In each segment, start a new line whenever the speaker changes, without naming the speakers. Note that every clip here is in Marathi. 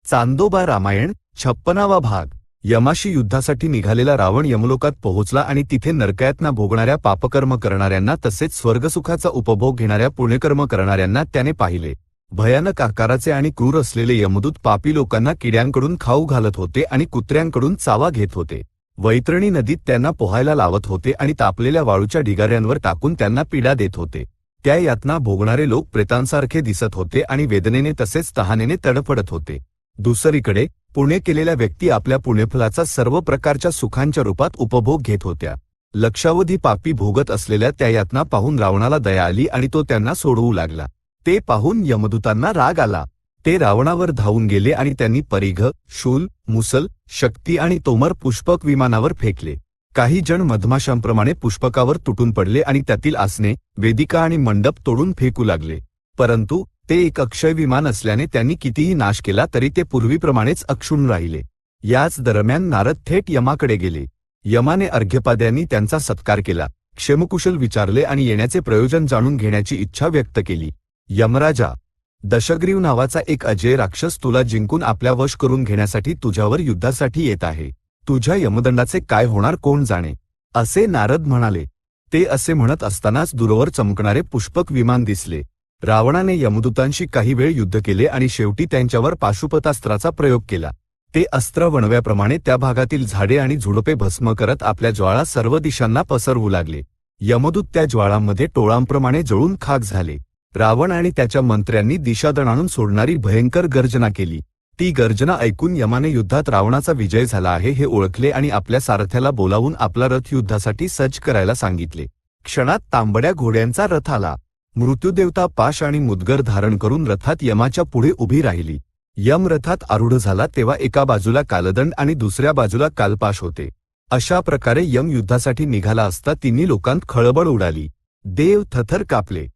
चांदोबा रामायण 56वा भाग। यमाशी युद्धासाठी निघालेला रावण यमलोकात पोहोचला आणि तिथे नरकायातना भोगणाऱ्या पापकर्म करणाऱ्यांना तसेच स्वर्गसुखाचा उपभोग घेणाऱ्या पुण्यकर्म करणाऱ्यांना त्याने पाहिले। भयानक आकाराचे आणि क्रूर असलेले यमदूत पापी लोकांना किड्यांकडून खाऊ घालत होते आणि कुत्र्यांकडून चावा घेत होते। वैतरणी नदीत त्यांना पोहायला लावत होते आणि तापलेल्या वाळूच्या ढिगाऱ्यांवर टाकून त्यांना पीडा देत होते। त्या यातना भोगणारे लोक प्रेतांसारखे दिसत होते आणि वेदनेने तसेच तहानेने तडफडत होते। दुसरीकडे पुण्य केलेल्या व्यक्ती आपल्या पुण्यफलाचा सर्व प्रकारच्या सुखांच्या रूपात उपभोग घेत होत्या। लक्षावधी पापी भोगत असलेल्या त्या यातना पाहून रावणाला दया आली आणि तो त्यांना सोडवू लागला। ते पाहून यमदूतांना राग आला। ते रावणावर धावून गेले आणि त्यांनी परिघ, शूल, मुसल, शक्ती आणि तोमर पुष्पक विमानावर फेकले। काही जण मधमाशांप्रमाणे पुष्पकावर तुटून पडले आणि त्यातील आसने, वेदिका आणि मंडप तोडून फेकू लागले। परंतु ते एक अक्षय विमान असल्याने त्यांनी कितीही नाश केला तरी ते पूर्वीप्रमाणेच अक्षुण्ण राहिले। याच दरम्यान नारद थेट यमाकडे गेले। यमाने अर्घ्यपाद्यांनी त्यांचा सत्कार केला, क्षेमकुशल विचारले आणि येण्याचे प्रयोजन जाणून घेण्याची इच्छा व्यक्त केली। यमराजा, दशग्रीव नावाचा एक अजय राक्षस तुला जिंकून आपल्या वश करून घेण्यासाठी तुझ्यावर युद्धासाठी येत आहे। तुझ्या यमदंडाचे काय होणार कोण जाणे, असे नारद म्हणाले। ते असे म्हणत असतानाच दूरवर चमकणारे पुष्पक विमान दिसले। रावणाने यमदूतांशी काही वेळ युद्ध केले आणि शेवटी त्यांच्यावर पाशुपतास्त्राचा प्रयोग केला। ते अस्त्र वणव्याप्रमाणे त्या भागातील झाडे आणि झुडपे भस्म करत आपल्या ज्वाळा सर्व दिशांना पसरवू लागले। यमदूत त्या ज्वाळांमध्ये टोळांप्रमाणे जळून खाक झाले। रावण आणि त्याच्या मंत्र्यांनी दिशादण आणून सोडणारी भयंकर गर्जना केली। ती गर्जना ऐकून यमाने युद्धात रावणाचा विजय झाला आहे हे ओळखले आणि आपल्या सारथ्याला बोलावून आपला रथ युद्धासाठी सज्ज करायला सांगितले। क्षणात तांबड्या घोड्यांचा रथ आला। मृत्यूदेवता पाश आणि मुदगर धारण करून रथात यमाच्या पुढे उभी राहिली। यम रथात आरूढ झाला तेव्हा एका बाजूला कालदंड आणि दुसऱ्या बाजूला कालपाश होते। अशा प्रकारे यम युद्धासाठी निघाला असता तिन्ही लोकांत खळबळ उडाली। देव थरथर कापले।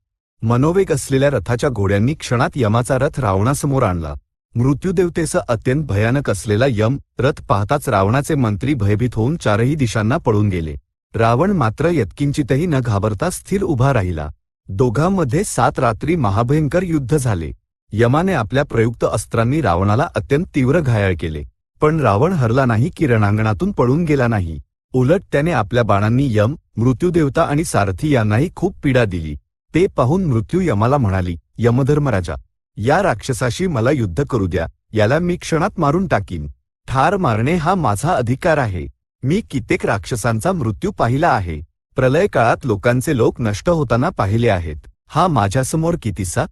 मनोवेग असलेल्या रथाच्या घोड्यांनी क्षणात यमाचा रथ रावणासमोर आणला। मृत्यूदेवतेचा अत्यंत भयानक असलेला यम रथ पाहताच रावणाचे मंत्री भयभीत होऊन चारही दिशांना पळून गेले। रावण मात्र यत्किंचितही न घाबरता स्थिर उभा राहिला। दोघांमध्ये 7 रात्री महाभयंकर युद्ध झाले। यमाने आपल्या प्रयुक्त अस्त्रांनी रावणाला अत्यंत तीव्र घायाळ केले, पण रावण हरला नाही की रणांगणातून पळून गेला नाही। उलट त्याने आपल्या बाणांनी यम, मृत्यूदेवता आणि सारथी यांनाही खूप पीडा दिली। ते पाहून मृत्यू यमाला म्हणाली, यमधर्मराजा, या राक्षसाशी मला युद्ध करू द्या, याला मी क्षणात मारून टाकीन। ठार मारणे हा माझा अधिकार आहे। मी कित्येक राक्षसांचा मृत्यू पाहिला आहे। प्रलय काळात लोकांचे लोक नष्ट होताना पाहिले आहेत। हा माझ्यासमोर कितीसा,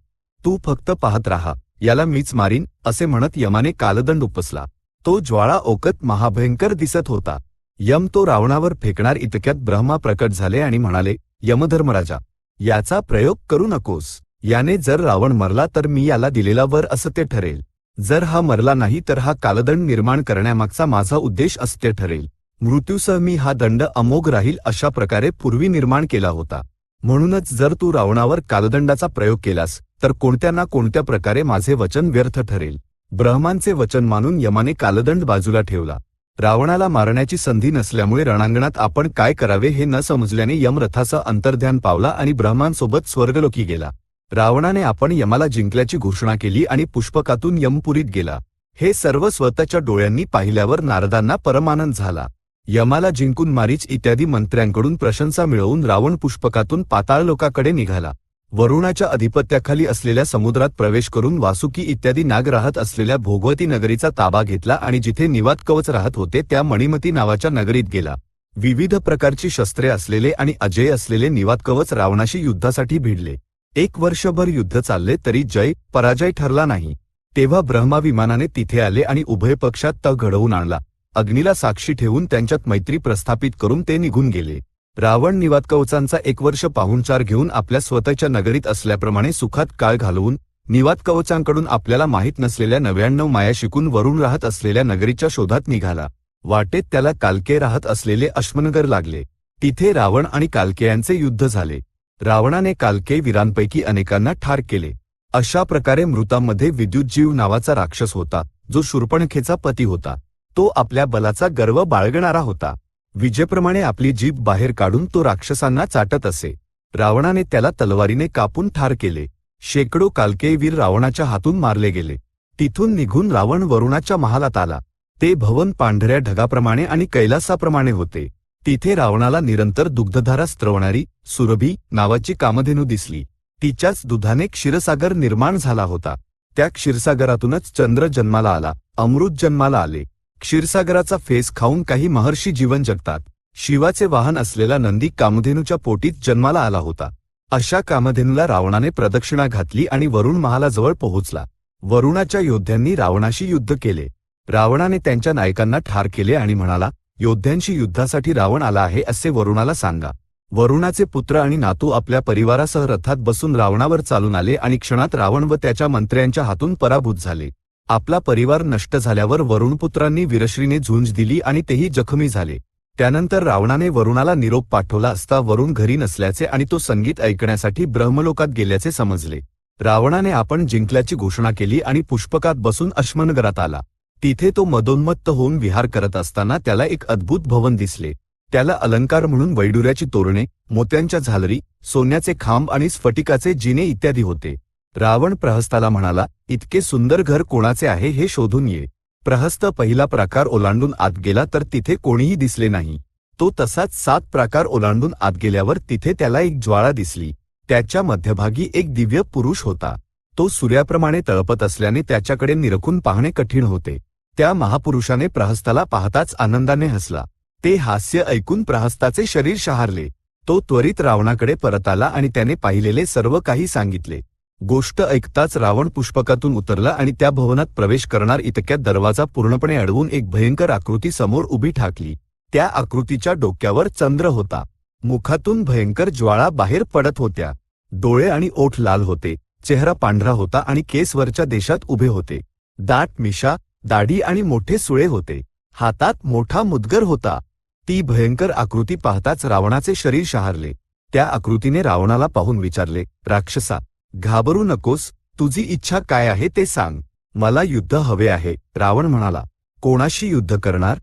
तू फक्त पाहत राहा, याला मीच मारीन, असे म्हणत यमाने कालदंड उपसला। तो ज्वाळा ओकत महाभयंकर दिसत होता। यम तो रावणावर फेकणार इतक्यात ब्रह्मा प्रकट झाले आणि म्हणाले, यमधर्मराजा, याचा प्रयोग करू नकोस। याने जर रावण मरला तर मी याला दिलेला वर असत्य ठरेल। जर हा मरला नाही तर हा कालदंड निर्माण करण्यामागचा माझा उद्देश असत्य ठरेल। मृत्यूसह मी हा दंड अमोघ राहील अशा प्रकारे पूर्वी निर्माण केला होता। म्हणूनच जर तू रावणावर कालदंडाचा प्रयोग केलास तर कोणत्या ना कोणत्या प्रकारे माझे वचन व्यर्थ ठरेल। ब्रह्मांचे वचन मानून यमाने कालदंड बाजूला ठेवला। रावणाला मारण्याची संधी नसल्यामुळे रणांगणात आपण काय करावे हे न समजल्याने यम रथाचं अंतर्ध्यान पावला आणि ब्रह्मांसोबत स्वर्गलोकी गेला। रावणाने आपण यमाला जिंकल्याची घोषणा केली आणि पुष्पकातून यमपुरीत गेला। हे सर्व स्वतःच्या डोळ्यांनी पाहिल्यावर नारदांना परमानंद झाला। यमाला जिंकून मारीच इत्यादी मंत्र्यांकडून प्रशंसा मिळवून रावण पुष्पकातून पाताळलोकाकडे निघाला। वरुणाच्या अधिपत्याखाली असलेल्या समुद्रात प्रवेश करून वासुकी इत्यादी नाग राहत असलेल्या भोगवती नगरीचा ताबा घेतला आणि जिथे निवात कवच राहत होते त्या मणिमती नावाच्या नगरीत गेला। विविध प्रकारची शस्त्रे असलेले आणि अजय असलेले निवात कवच रावणाशी युद्धासाठी भिडले। 1 वर्षभर युद्ध चालले तरी जय पराजय ठरला नाही। तेव्हा ब्रह्मा विमानाने तिथे आले आणि उभय पक्षात तग घडवून आणला। अग्नीला साक्षी ठेवून त्यांच्यात मैत्री प्रस्थापित करून ते निघून गेले। रावण निवात कवचांचा 1 वर्ष पाहुणचार घेऊन आपल्या स्वतःच्या नगरीत असल्याप्रमाणे सुखात काळ घालवून निवात कवचांकडून आपल्याला माहीत नसलेल्या 99 माया शिकून वरून राहत असलेल्या नगरीच्या शोधात निघाला। वाटेत त्याला कालकेय राहत असलेले अश्मनगर लागले। तिथे रावण आणि कालकेयांचे युद्ध झाले। रावणाने कालकेय वीरांपैकी अनेकांना ठार केले। अशा प्रकारे मृतांमध्ये विद्युतजीव नावाचा राक्षस होता, जो शूर्पणखेचा पती होता। तो आपल्या बलाचा गर्व बाळगणारा होता। विजेप्रमाणे आपली जीभ बाहेर काढून तो राक्षसांना चाटत असे। रावणाने त्याला तलवारीने कापून ठार केले। शेकडो कालकेय वीर रावणाच्या हातून मारले गेले। तिथून निघून रावण वरुणाच्या महालात आला. ते भवन पांढऱ्या ढगाप्रमाणे आणि कैलासाप्रमाणे होते. तिथे रावणाला निरंतर दुग्धधारा स्त्रवणारी सुरभी नावाची कामधेनू दिसली. तिच्याच दुधाने क्षीरसागर निर्माण झाला होता. त्या क्षीरसागरातूनच चंद्र जन्माला आला, अमृत जन्माला आले. क्षीरसागराचा फेस खाऊन काही महर्षी जीवन जगतात. शिवाचे वाहन असलेला नंदी कामधेनूच्या पोटीत जन्माला आला होता. अशा कामधेनूला रावणाने प्रदक्षिणा घातली आणि वरुण महालाजवळ पोहोचला. वरुणाच्या योद्ध्यांनी रावणाशी युद्ध केले. रावणाने त्यांच्या नायकांना ठार केले आणि म्हणाला, योद्ध्यांशी युद्धासाठी रावण आला आहे असे वरुणाला सांगा. वरुणाचे पुत्र आणि नातू आपल्या परिवारासह रथात बसून रावणावर चालून आले आणि क्षणात रावण व त्याच्या मंत्र्यांच्या हातून पराभूत झाले. आपला परिवार नष्ट झाल्यावर वरुणपुत्रांनी वीरश्रीने झुंज दिली आणि तेही जखमी झाले. त्यानंतर रावणाने वरुणाला निरोप पाठवला असता वरुण घरी नसल्याचे आणि तो संगीत ऐकण्यासाठी ब्रह्मलोकात गेल्याचे समजले. रावणाने आपण जिंकल्याची घोषणा केली आणि पुष्पकात बसून अश्मनगरात आला. तिथे तो मदोन्मत्त होऊन विहार करत असताना त्याला एक अद्भुत भवन दिसले. त्याला अलंकार म्हणून वैडूर्याची तोरणे, मोत्यांच्या झालरी, सोन्याचे खांब आणि स्फटिकाचे जिने इत्यादी होते. रावण प्रहस्ताला म्हणाला, इतके सुंदर घर कोणाचे आहे हे शोधून ये. प्रहस्त पहिला प्राकार ओलांडून आत गेला तर तिथे कोणीही दिसले नाही. तो तसाच 7 प्राकार ओलांडून आत गेल्यावर तिथे त्याला एक ज्वाळा दिसली. त्याच्या मध्यभागी एक दिव्य पुरुष होता. तो सूर्याप्रमाणे तळपत असल्याने त्याच्याकडे निरखून पाहणे कठीण होते. त्या महापुरुषाने प्रहस्ताला पाहताच आनंदाने हसला. ते हास्य ऐकून प्रहस्ताचे शरीर शहारले. तो त्वरित रावणाकडे परत आला आणि त्याने पाहिलेले सर्व काही सांगितले. गोष्ट ऐकताच रावण पुष्पकातून उतरला आणि त्या भवनात प्रवेश करणार इतक्यात दरवाजा पूर्णपणे अडवून एक भयंकर आकृती समोर उभी ठाकली. त्या आकृतीच्या डोक्यावर चंद्र होता. मुखातून भयंकर ज्वाळा बाहेर पडत होत्या. डोळे आणि ओठ लाल होते. चेहरा पांढरा होता आणि केस वरच्या देशात उभे होते. दाट मिशा, दाढी आणि मोठे सुळे होते. हातात मोठा मुदगर होता. ती भयंकर आकृती पाहताच रावणाचे शरीर शहारले. त्या आकृतीने रावणाला पाहून विचारले, राक्षसा, घाबरू नकोस, तुझी इच्छा काय आहे ते सांग. मला युद्ध हवे आहे. रावण म्हणाला, कोणाशी युद्ध करणार,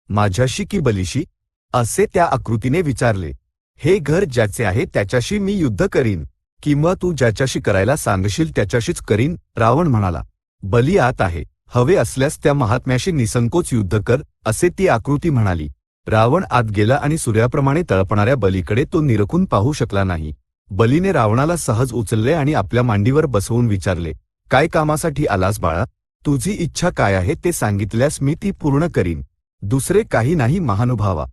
माझ्याशी की बलीशी, असे त्या आकृतीने विचारले. हे घर ज्याचे आहे त्याच्याशी मी युद्ध करीन, किंवा तू ज्याच्याशी करायला सांगशील त्याच्याशीच करीन. रावण म्हणाला, बली आत आहे, हवे असल्यास त्या महात्म्याशी निसंकोच युद्ध कर, असे ती आकृती म्हणाली. रावण आत गेला आणि सूर्याप्रमाणे तळपणाऱ्या बलीकडे तो निरखून पाहू शकला नाही. बलीने रावणाला सहज उचलले आणि आपल्या मांडीवर बसवून विचारले, काय कामासाठी आलास बाळा, तुझी इच्छा काय आहे ते सांगितल्यास मी ती पूर्ण करीन. दुसरे काही नाही महानुभावा.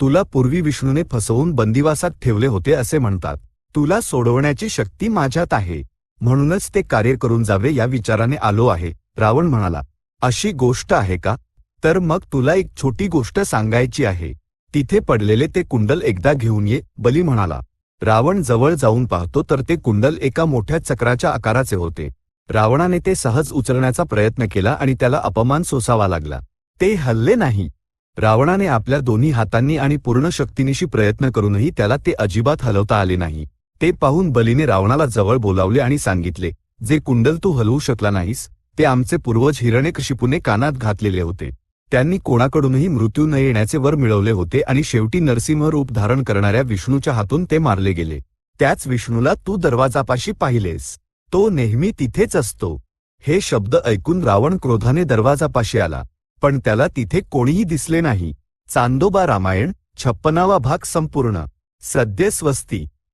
तुला पूर्वी विष्णूने फसवून बंदिवासात ठेवले होते असे म्हणतात. तुला सोडवण्याची शक्ती माझ्यात आहे, म्हणूनच ते कार्य करून जावे या विचाराने आलो आहे. रावण म्हणाला, अशी गोष्ट आहे का, तर मग तुला एक छोटी गोष्ट सांगायची आहे. तिथे पडलेले ते कुंडल एकदा घेऊन ये. बली म्हणाला. रावण जवळ जाऊन पाहतो तर ते कुंडल एका मोठ्या चक्राच्या आकाराचे होते. रावणाने ते सहज उचलण्याचा प्रयत्न केला आणि त्याला अपमान सोसावा लागला. ते हलले नाही. रावणाने आपल्या दोन्ही हातांनी आणि पूर्ण शक्तीनिशी प्रयत्न करूनही त्याला ते अजिबात हलवता आले नाही. ते पाहून बलीने रावणाला जवळ बोलावले आणि सांगितले, जे कुंडल तू हलवू शकला नाहीस ते आमचे पूर्वज हिरण्यकशिपूने कानात घातलेले होते. त्यांनी कोणाकडूनही मृत्यू न येण्याचे वर मिळवले होते आणि शेवटी नरसिंह रूप धारण करणाऱ्या विष्णूच्या हातून ते मारले गेले. त्याच विष्णूला तू दरवाजापाशी पाहिलेस. तो नेहमी तिथेच असतो. हे शब्द ऐकून रावण क्रोधाने दरवाजापाशी आला, पण त्याला तिथे कोणीही दिसले नाही. चांदोबा रामायण 56वा भाग संपूर्ण. सद्य स्वस्ती.